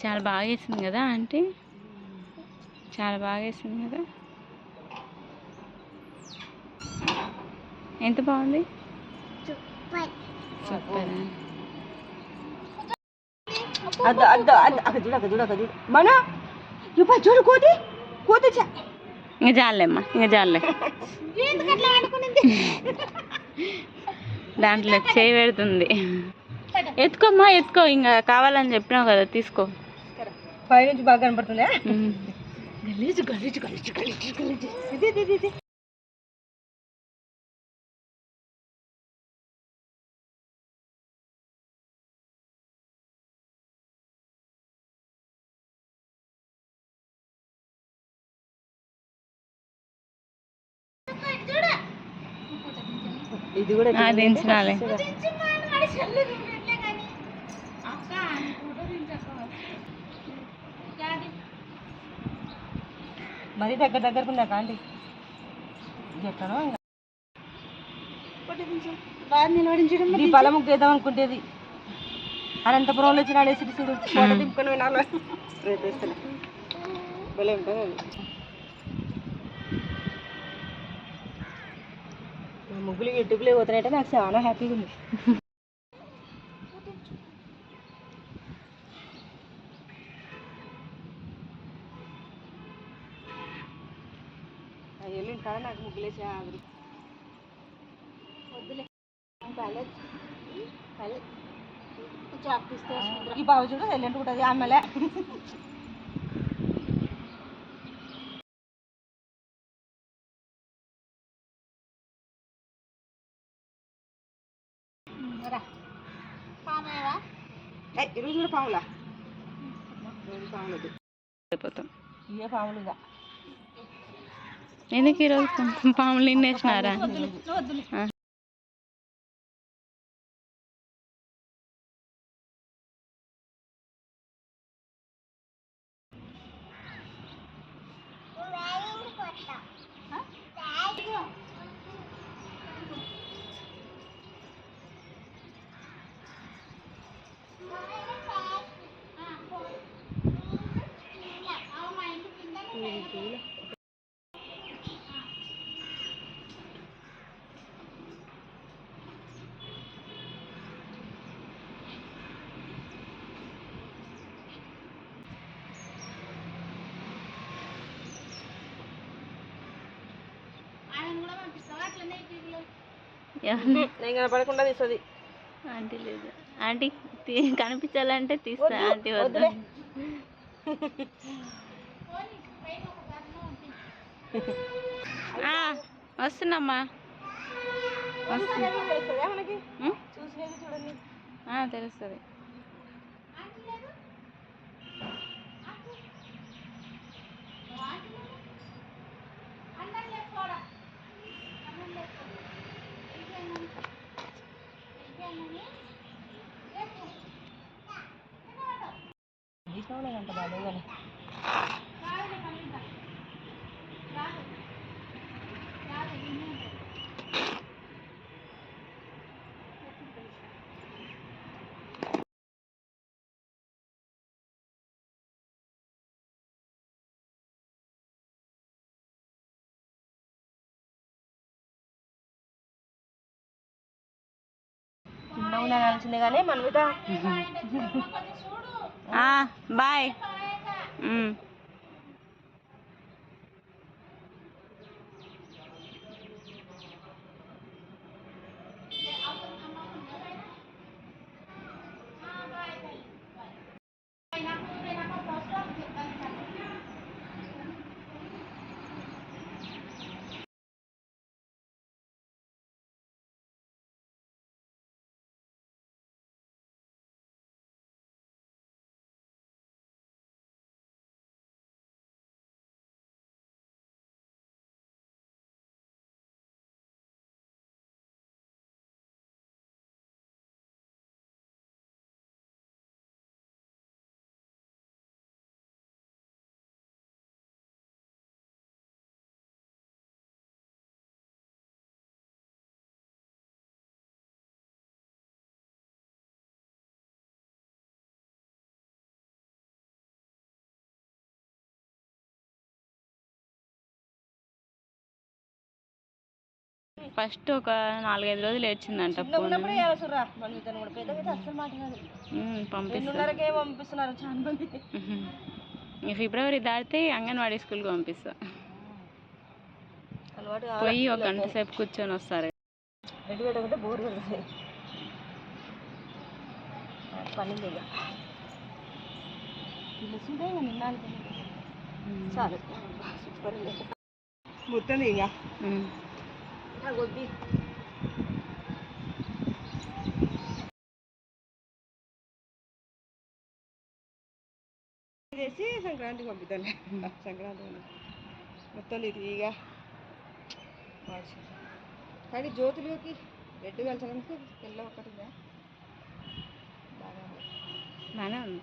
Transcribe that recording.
చాలా బాగా వేసింది కదా ఆంటీ, చాలా బాగా వేసింది కదా. ఎంత బాగుంది, సూపర్. మన చూడు కోతి కోతి ఇంకా జాలేమ్మా, ఇంకా జాలే. దాంట్లో చేయి పెడుతుంది. ఎత్తుకోమ్మా ఎత్తుకో, ఇంకా కావాలని చెప్పినావు కదా తీసుకో. పైనుంచి బాగా కనపడుతుందా. గలీజు గలీజు గలీజు గలీజు గలీజు. ఇది ఇది కూడా దించినాలే. మరి దగ్గరకు ఉందా కాండి ఎట్లనో దీపాల ముగ్గు వేద్దాం అనుకుంటేది అనంతపురంలో వచ్చిన ఆడేసి చూడు ఫోటో దింపుకొని వినాలి. భలే ఉంటుంది అది. ముగ్గులు యూట్యూబ్లో పోతున్నాయంటే నాకు చాలా హ్యాపీగా ఉంది. వెళ్ళింది కదా నాకు ముగ్గులేసి వద్దులే. ఈ బాబు చూడు వెళ్ళండి ఉంటుంది ఆమెలే. ఈరోజు కూడా పాములా పాములు అయిపోతాం. ఇవే పాములుగా ఎందుకు ఈరోజు పాములు నిన్నేసినారా? నేను కనపడకుండా తీస్తుంది ఆంటీ. లేదు ఆంటీ, కనిపించాలంటే తీస్తా ఆంటీ. వద్దు వస్తున్నామ్మా, తెలుస్తుంది. అంట బాబు కానీ చిన్న ఉండాల్సిందే కానీ మన మీద. బాయ్. ఫస్ట్ ఒక 4-5 రోజులు ఏడ్చిందంట. ఉన్నప్పుడే చేస్తుర్రా పంపిస్తాను కూడా పెద్దగా అస్సలు మాట్లాడారు. పంపిస్తా. 2:30కే పంపిస్తున్నారు చాలా మంది. ఫిబ్రవరి దాటితే అంగన్వాడీ స్కూల్కి పంపిస్తా. అలవాటు పోయి ఒక గంట సేపు కూర్చొని వస్తారు. రెడ్డి పెట్టకుంటే బోర్ పెడుతుంది. పనింది ఇక పిలుస్తుంటే ఇక నిన్న చాలు సూపర్ మొత్తం ఇక కొద్ది చేసి సంక్రాంతికి పంపిద్దాం. సంక్రాంతి మొత్తం ఇక కానీ జ్యోతులకి రెడ్డి వెళ్ళడానికి తెల్ల ఒకటిగా బాగా బాగానే ఉంది.